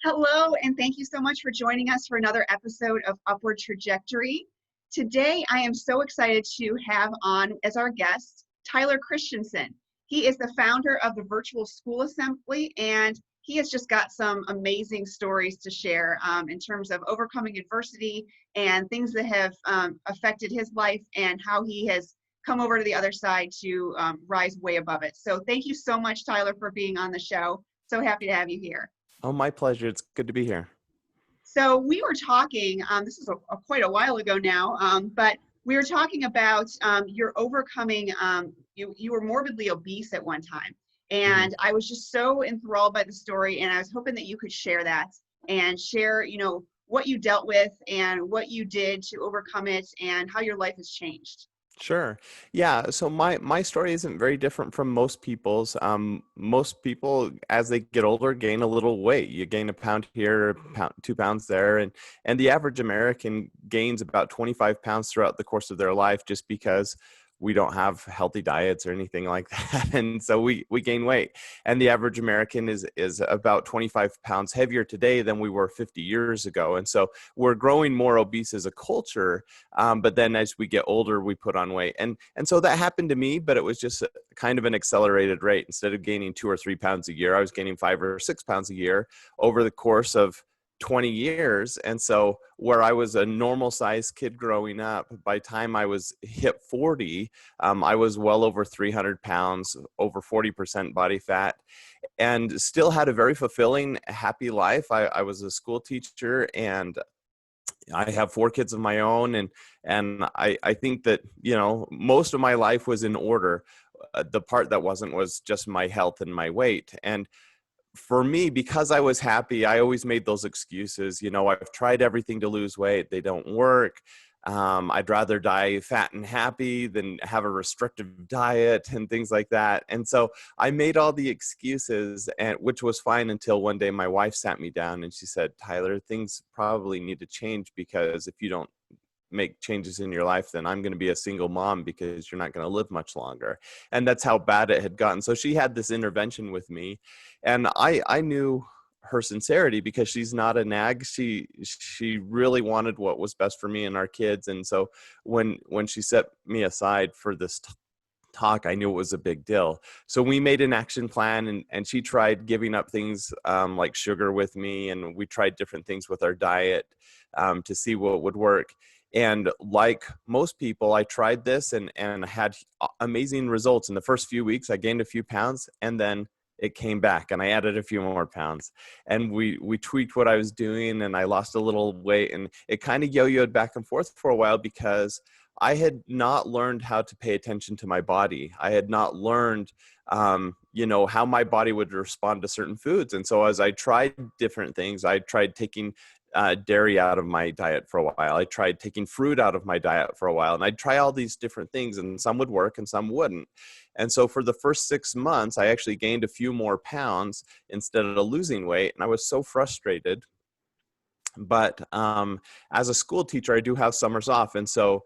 Hello, and thank you so much for joining us for another episode of Upward Trajectory. Today, I am so excited to have on as our guest, Tyler Christiansen. He is the founder of the Virtual School Assembly, and he has just got some amazing stories to share in terms of overcoming adversity and things that have affected his life and how he has come over to the other side to rise way above it. So thank you so much, Tyler, for being on the show. So happy to have you here. Oh, my pleasure. It's good to be here. So we were talking, this is quite a while ago now, but we were talking about your overcoming, you were morbidly obese at one time. And I was just so enthralled by the story, and I was hoping that you could share that and share, what you dealt with and what you did to overcome it and how your life has changed. Sure. Yeah. So my story isn't very different from most people's. Most people, as they get older, gain a little weight. You gain a pound here, a pound, 2 pounds there, and the average American gains about 25 pounds throughout the course of their life, just because we don't have healthy diets or anything like that, and so we gain weight. And the average American is about 25 pounds heavier today than we were 50 years ago. And so we're growing more obese as a culture. But then as we get older, we put on weight. And so that happened to me, but it was just kind of an accelerated rate. Instead of gaining 2 or 3 pounds a year, I was gaining 5 or 6 pounds a year over the course of 20 years. And so where I was a normal sized kid growing up, by the time I was hit 40, I was well over 300 pounds, over 40% body fat, and still had a very fulfilling, happy life. I was a school teacher, and I have 4 kids of my own. And I think that, most of my life was in order. The part that wasn't was just my health and my weight. And for me, because I was happy, I always made those excuses. I've tried everything to lose weight. They don't work. I'd rather die fat and happy than have a restrictive diet and things like that. And so I made all the excuses, and which was fine until one day my wife sat me down and she said, "Tyler, things probably need to change, because if you don't make changes in your life, then I'm going to be a single mom, because you're not going to live much longer." And that's how bad it had gotten. So she had this intervention with me, and I knew her sincerity, because she's not a nag. She really wanted what was best for me and our kids. And so when she set me aside for this talk, I knew it was a big deal. So we made an action plan, and she tried giving up things like sugar with me, and we tried different things with our diet to see what would work. And like most people, I tried this and had amazing results. In the first few weeks, I gained a few pounds, and then it came back and I added a few more pounds, and we tweaked what I was doing, and I lost a little weight, and it kind of yo-yoed back and forth for a while, because I had not learned how to pay attention to my body. I had not learned, how my body would respond to certain foods. And so as I tried different things, I tried taking dairy out of my diet for a while. I tried taking fruit out of my diet for a while, and I'd try all these different things, and some would work and some wouldn't. And so for the first 6 months, I actually gained a few more pounds instead of losing weight. And I was so frustrated. But as a school teacher, I do have summers off. And so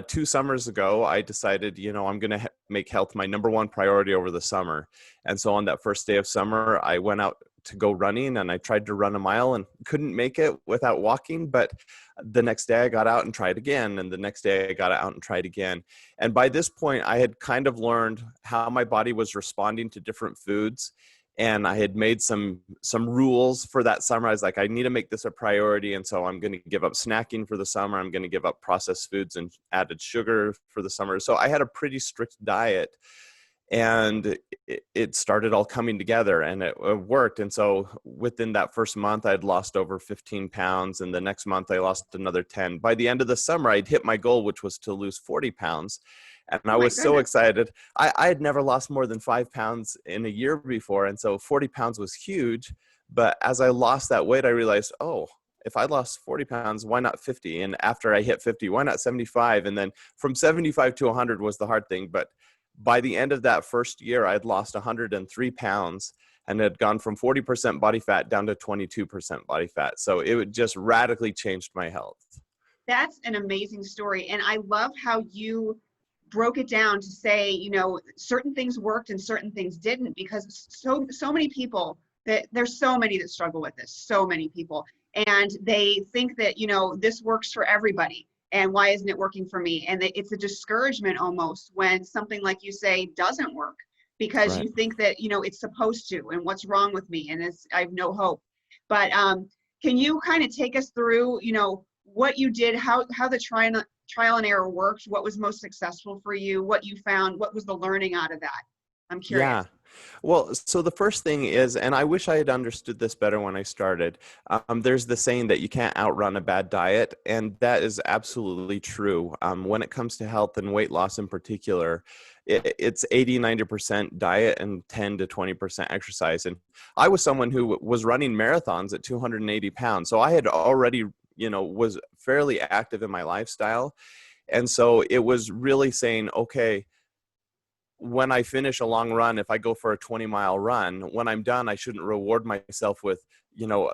2 summers ago, I decided, I'm going to make health my number one priority over the summer. And so on that first day of summer, I went out to go running, and I tried to run a mile and couldn't make it without walking. But the next day I got out and tried again. And the next day I got out and tried again. And by this point, I had kind of learned how my body was responding to different foods. And I had made some rules for that summer. I was like, I need to make this a priority. And so I'm going to give up snacking for the summer. I'm going to give up processed foods and added sugar for the summer. So I had a pretty strict diet, and it started all coming together, and it worked. And so within that first month, I'd lost over 15 pounds. And the next month I lost another 10. By the end of the summer, I'd hit my goal, which was to lose 40 pounds. And I was so excited. I had never lost more than 5 pounds in a year before. And so 40 pounds was huge. But as I lost that weight, I realized, if I lost 40 pounds, why not 50? And after I hit 50, why not 75? And then from 75 to 100 was the hard thing. But by the end of that first year, I'd lost 103 pounds and had gone from 40% body fat down to 22% body fat. So it just radically changed my health. That's an amazing story. And I love how you broke it down to say, certain things worked and certain things didn't, because so many people that there's so many that struggle with this, so many people, and they think that, you know, this works for everybody, and why isn't it working for me? And it's a discouragement almost when something like you say doesn't work, because Right. you think that, you know, it's supposed to, and what's wrong with me, and I have no hope. But can you kind of take us through, you know, what you did, how the trial and error worked, what was most successful for you, what you found, what was the learning out of that? I'm Yeah. curious. Well, so the first thing is, and I wish I had understood this better when I started, there's the saying that you can't outrun a bad diet, and that is absolutely true. When it comes to health and weight loss in particular, it's 80, 90% diet and 10 to 20% exercise. And I was someone who was running marathons at 280 pounds. So I had already, you know, was fairly active in my lifestyle. And so it was really saying, okay, when I finish a long run, if I go for a 20-mile run, when I'm done, I shouldn't reward myself with, you know,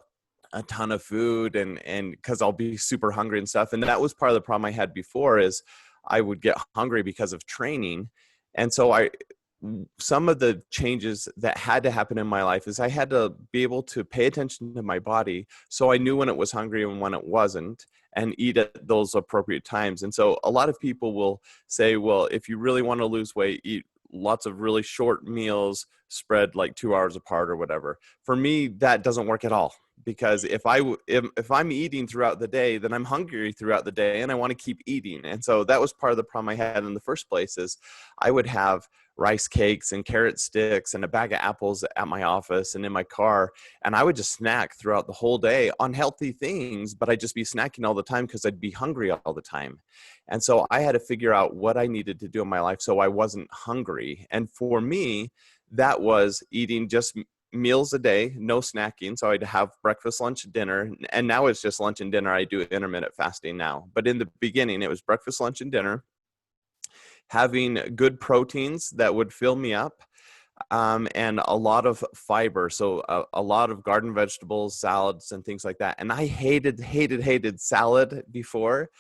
a ton of food and because I'll be super hungry and stuff. And that was part of the problem I had before is I would get hungry because of training. And so some of the changes that had to happen in my life is I had to be able to pay attention to my body so I knew when it was hungry and when it wasn't, and eat at those appropriate times. And so a lot of people will say, well, if you really want to lose weight, eat lots of really short meals spread like 2 hours apart or whatever. For me, that doesn't work at all, because if I'm eating throughout the day, then I'm hungry throughout the day and I want to keep eating. And so that was part of the problem I had in the first place is I would have rice cakes and carrot sticks and a bag of apples at my office and in my car, and I would just snack throughout the whole day on healthy things, but I'd just be snacking all the time because I'd be hungry all the time. And so I had to figure out what I needed to do in my life so I wasn't hungry. And for me, that was eating just meals a day, no snacking. So I'd have breakfast, lunch, dinner. And now it's just lunch and dinner. I do intermittent fasting now. But in the beginning, it was breakfast, lunch, and dinner, having good proteins that would fill me up, and a lot of fiber. So a lot of garden vegetables, salads, and things like that. And I hated salad before.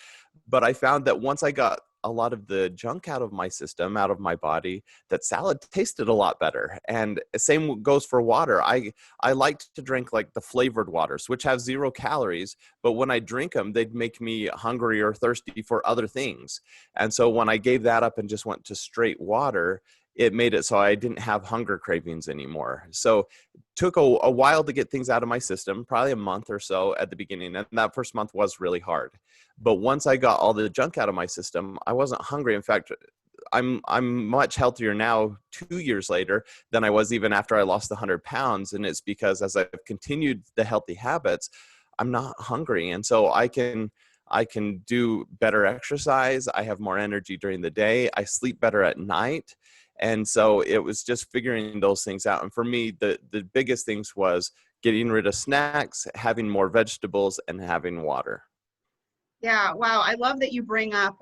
But I found that once I got a lot of the junk out of my system, out of my body, that salad tasted a lot better. And same goes for water. I liked to drink like the flavored waters, which have 0 calories, but when I drink them, they'd make me hungry or thirsty for other things. And so when I gave that up and just went to straight water, it made it so I didn't have hunger cravings anymore. So it took a while to get things out of my system, probably a month or so at the beginning. And that first month was really hard. But once I got all the junk out of my system, I wasn't hungry. In fact, I'm much healthier now 2 years later than I was even after I lost the 100 pounds. And it's because as I've continued the healthy habits, I'm not hungry. And so I can do better exercise. I have more energy during the day. I sleep better at night. And so it was just figuring those things out. And for me, the biggest things was getting rid of snacks, having more vegetables, and having water. Yeah, wow. I love that you bring up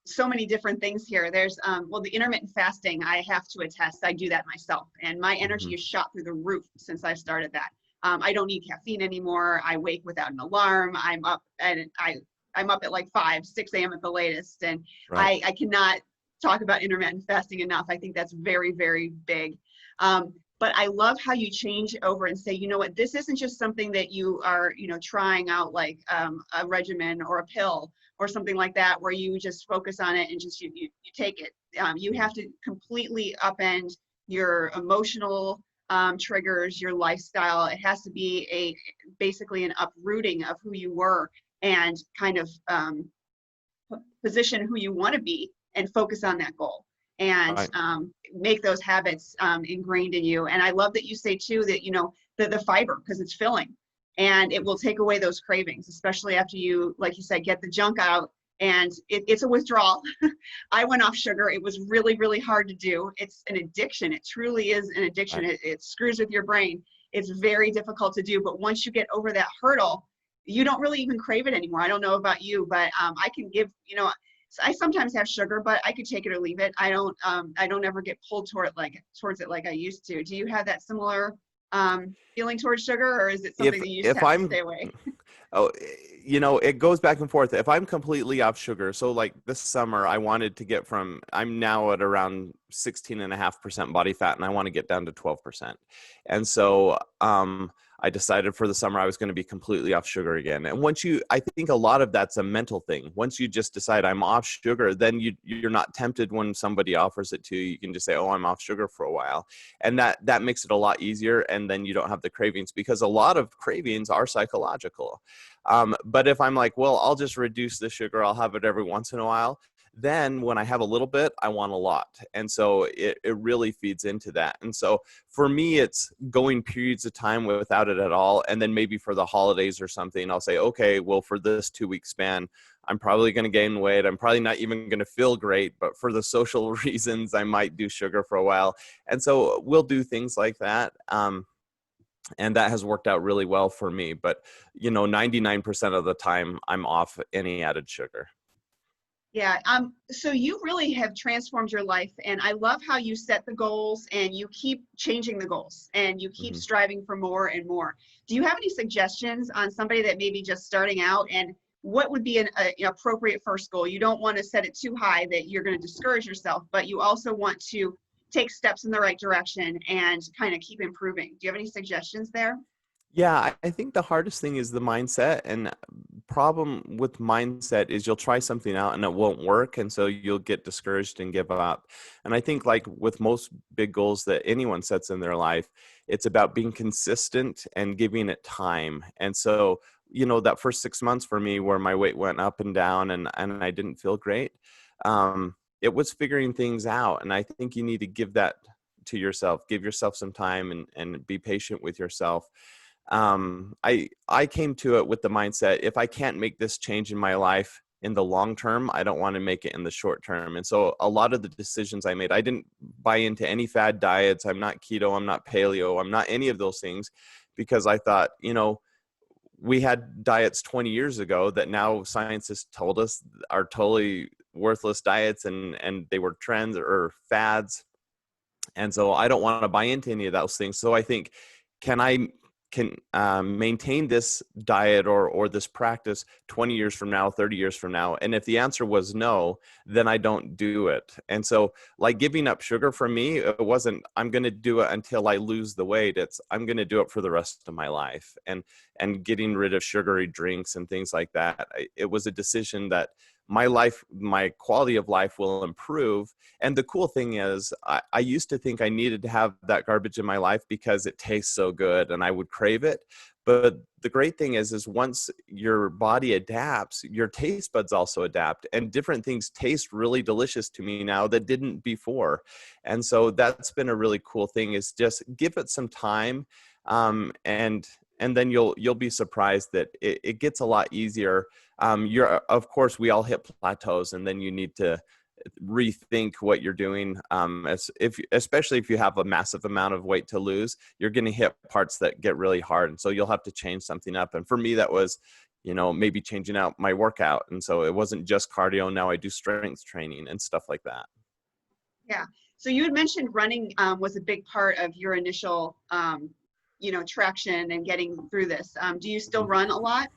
so many different things here. There's, well, the intermittent fasting, I have to attest, I do that myself. And my energy Mhm. is shot through the roof since I started that. I don't need caffeine anymore. I wake without an alarm. I'm up at like 5, 6 a.m. at the latest. And Right. I cannot talk about intermittent fasting enough. I think that's very, very big. But I love how you change over and say, you know what, this isn't just something that you are, you know, trying out like a regimen or a pill or something like that, where you just focus on it and just you take it. You have to completely upend your emotional triggers, your lifestyle. It has to be basically an uprooting of who you were, and kind of position who you want to be and focus on that goal, and Right. make those habits ingrained in you. And I love that you say too that, you know, the fiber, because it's filling and it will take away those cravings, especially after you, like you said, get the junk out. And it's a withdrawal. I went off sugar. It was really, really hard to do. It's an addiction. It truly is an addiction. Right. It screws with your brain. It's very difficult to do. But once you get over that hurdle, you don't really even crave it anymore. I don't know about you, but I can give, you know, I sometimes have sugar, but I could take it or leave it. I don't ever get pulled towards it like I used to. Do you have that similar feeling towards sugar, or is it If something that you just if have to I'm stay away? Oh, it goes back and forth. If I'm completely off sugar, so like this summer, I wanted to get I'm now at around 16.5% body fat, and I want to get down to 12%. And so, I decided for the summer I was going to be completely off sugar again. And I think a lot of that's a mental thing. Once you just decide I'm off sugar, then you're not tempted when somebody offers it to you. You can just say, oh, I'm off sugar for a while. And that makes it a lot easier. And then you don't have the cravings, because a lot of cravings are psychological. But if I'm like, well, I'll just reduce the sugar, I'll have it every once in a while, then when I have a little bit, I want a lot. And so it really feeds into that. And so for me, it's going periods of time without it at all. And then maybe for the holidays or something, I'll say, okay, well, for this 2 week span, I'm probably going to gain weight. I'm probably not even going to feel great, but for the social reasons, I might do sugar for a while. And so we'll do things like that. And that has worked out really well for me. But, 99% of the time, I'm off any added sugar. Yeah. So you really have transformed your life, and I love how you set the goals and you keep changing the goals and you keep Mm-hmm. striving for more and more. Do you have any suggestions on somebody that may be just starting out, and what would be an appropriate first goal? You don't want to set it too high that you're going to discourage yourself, but you also want to take steps in the right direction and kind of keep improving. Do you have any suggestions there? Yeah, I think the hardest thing is the mindset. And problem with mindset is you'll try something out and it won't work. And so you'll get discouraged and give up. And I think, like with most big goals that anyone sets in their life, it's about being consistent and giving it time. And so, that first 6 months for me, where my weight went up and down and I didn't feel great, it was figuring things out. And I think you need to give that to yourself, give yourself some time, and be patient with yourself. I came to it with the mindset, if I can't make this change in my life in the long term, I don't want to make it in the short term. And so a lot of the decisions I made, I didn't buy into any fad diets. I'm not keto, I'm not paleo, I'm not any of those things, because I thought, we had diets 20 years ago that now science has told us are totally worthless diets, and they were trends or fads. And so I don't want to buy into any of those things. So I think, can I maintain this diet or this practice 20 years from now, 30 years from now? And if the answer was no, then I don't do it. And so, like, giving up sugar for me, it wasn't, I'm going to do it until I lose the weight. It's, I'm going to do it for the rest of my life. And getting rid of sugary drinks and things like that, it was a decision that my quality of life will improve. And the cool thing is, I used to think I needed to have that garbage in my life because it tastes so good and I would crave it. But the great thing is once your body adapts, your taste buds also adapt, and different things taste really delicious to me now that didn't before. And so that's been a really cool thing, is just give it some time. And then you'll be surprised that it gets a lot easier. Of course, we all hit plateaus, and then you need to rethink what you're doing. Especially if you have a massive amount of weight to lose, you're going to hit parts that get really hard. And so you'll have to change something up. And for me, that was, maybe changing out my workout. And so it wasn't just cardio. Now I do strength training and stuff like that. Yeah. So you had mentioned running was a big part of your initial, traction and getting through this. Do you still run a lot?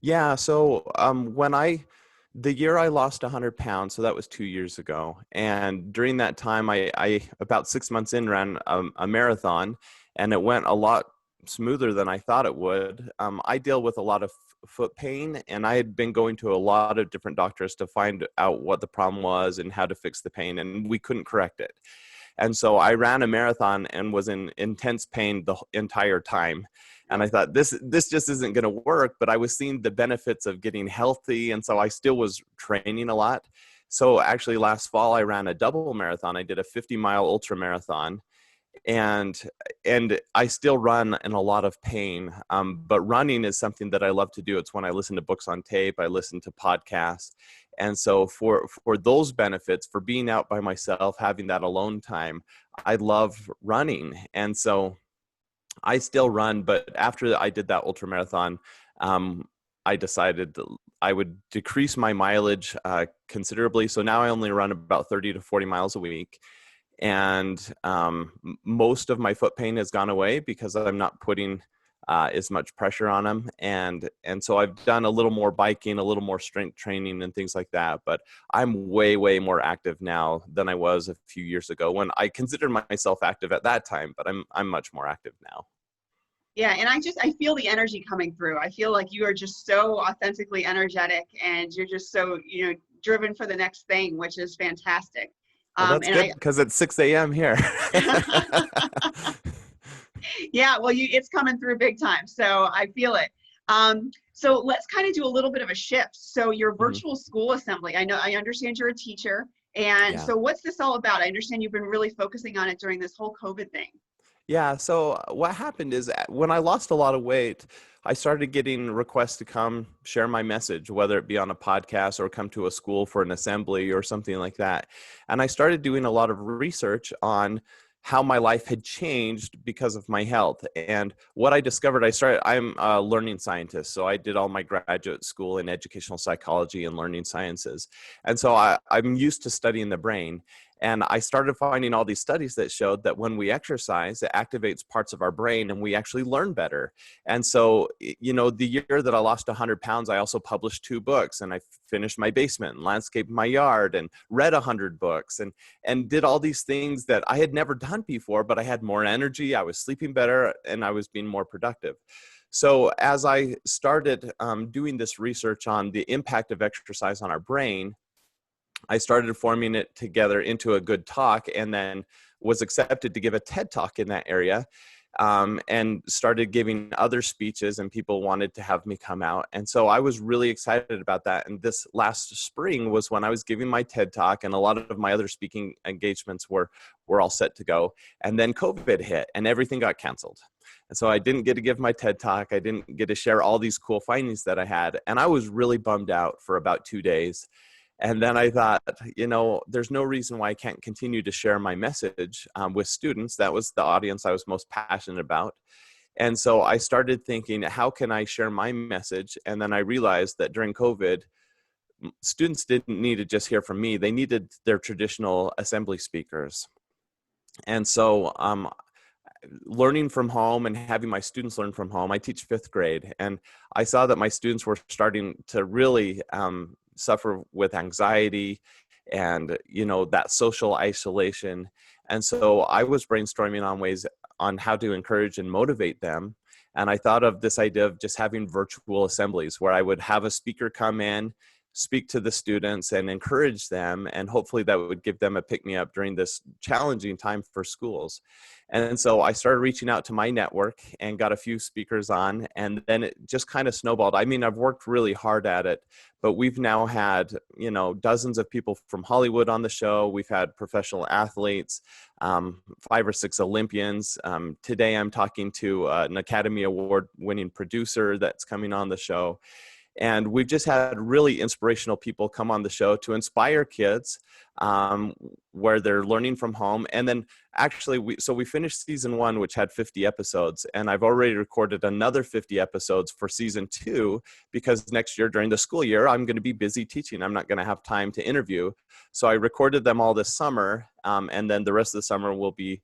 Yeah. So the year I lost 100 pounds, so that was 2 years ago. And during that time, I about 6 months in, ran a marathon, and it went a lot smoother than I thought it would. I deal with a lot of foot pain, and I had been going to a lot of different doctors to find out what the problem was and how to fix the pain, and we couldn't correct it. And so I ran a marathon and was in intense pain the entire time. And I thought, this just isn't going to work, but I was seeing the benefits of getting healthy. And so I still was training a lot. So actually last fall, I ran a double marathon. I did a 50-mile ultra marathon, and I still run in a lot of pain. But running is something that I love to do. It's when I listen to books on tape, I listen to podcasts. And so for those benefits, for being out by myself, having that alone time, I love running. And so I still run, but after I did that ultra marathon, I decided that I would decrease my mileage considerably. So now I only run about 30 to 40 miles a week. And most of my foot pain has gone away because I'm not putting as much pressure on them. And so I've done a little more biking, a little more strength training and things like that. But I'm way, way more active now than I was a few years ago when I considered myself active at that time, but I'm much more active now. Yeah, and I feel the energy coming through. I feel like you are just so authentically energetic, and you're just so, driven for the next thing, which is fantastic. Well, that's And good because it's 6 a.m. here. yeah, well, it's coming through big time, so I feel it. So let's kind of do a little bit of a shift. So your hmm virtual school assembly, I understand you're a teacher, and Yeah. so what's this all about? I understand you've been really focusing on it during this whole COVID thing. Yeah. So what happened is when I lost a lot of weight, I started getting requests to come share my message, whether it be on a podcast or come to a school for an assembly or something like that. And I started doing a lot of research on how my life had changed because of my health. And what I discovered, I'm a learning scientist. So I did all my graduate school in educational psychology and learning sciences. And so I'm used to studying the brain. And I started finding all these studies that showed that when we exercise, it activates parts of our brain and we actually learn better. And so, the year that I lost 100 pounds, I also published 2 books, and I finished my basement and landscaped my yard and read 100 books and did all these things that I had never done before, but I had more energy, I was sleeping better, and I was being more productive. So as I started doing this research on the impact of exercise on our brain, I started forming it together into a good talk, and then was accepted to give a TED talk in that area, and started giving other speeches, and people wanted to have me come out. And so I was really excited about that. And this last spring was when I was giving my TED talk, and a lot of my other speaking engagements were all set to go. And then COVID hit and everything got canceled. And so I didn't get to give my TED talk. I didn't get to share all these cool findings that I had. And I was really bummed out for about 2 days. And then I thought, there's no reason why I can't continue to share my message with students. That was the audience I was most passionate about. And so I started thinking, how can I share my message? And then I realized that during COVID, students didn't need to just hear from me. They needed their traditional assembly speakers. And so learning from home and having my students learn from home, I teach 5th grade. And I saw that my students were starting to really suffer with anxiety and that social isolation. And so I was brainstorming on ways on how to encourage and motivate them. And I thought of this idea of just having virtual assemblies where I would have a speaker come in, speak to the students and encourage them, and hopefully that would give them a pick-me-up during this challenging time for schools. And so I started reaching out to my network and got a few speakers on, and then it just kind of snowballed. I mean, I've worked really hard at it, but we've now had, dozens of people from Hollywood on the show. We've had professional athletes, 5 or 6 Olympians. Today I'm talking to an Academy Award winning producer that's coming on the show. And we've just had really inspirational people come on the show to inspire kids where they're learning from home. And then actually, we finished season 1, which had 50 episodes. And I've already recorded another 50 episodes for season 2, because next year during the school year, I'm going to be busy teaching. I'm not going to have time to interview. So I recorded them all this summer. And then the rest of the summer we'll be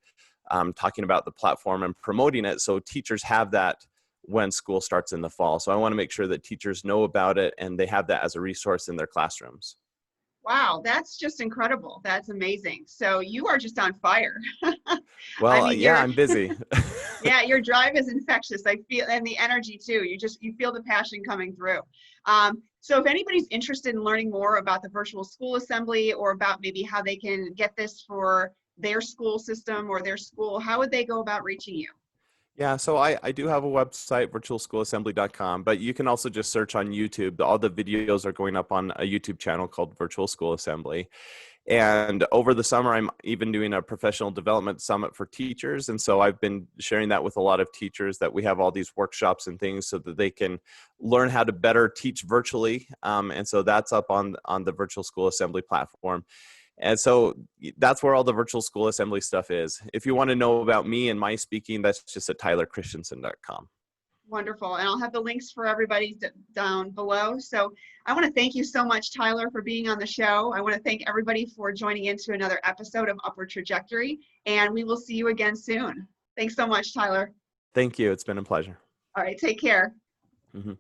talking about the platform and promoting it. So teachers have that when school starts in the fall. So I want to make sure that teachers know about it and they have that as a resource in their classrooms. Wow, that's just incredible. That's amazing. So you are just on fire. I Well, mean, yeah, I'm busy. yeah, your drive is infectious. I feel, and the energy too. You feel the passion coming through. So if anybody's interested in learning more about the virtual school assembly, or about maybe how they can get this for their school system or their school, how would they go about reaching you? Yeah, so I do have a website, virtualschoolassembly.com, but you can also just search on YouTube. All the videos are going up on a YouTube channel called Virtual School Assembly. And over the summer, I'm even doing a professional development summit for teachers. And so I've been sharing that with a lot of teachers, that we have all these workshops and things so that they can learn how to better teach virtually. And so that's up on the Virtual School Assembly platform. And so that's where all the virtual school assembly stuff is. If you want to know about me and my speaking, that's just at tylerchristiansen.com. Wonderful. And I'll have the links for everybody down below. So I want to thank you so much, Tyler, for being on the show. I want to thank everybody for joining into another episode of Upward Trajectory, and we will see you again soon. Thanks so much, Tyler. Thank you. It's been a pleasure. All right, take care. Mhm.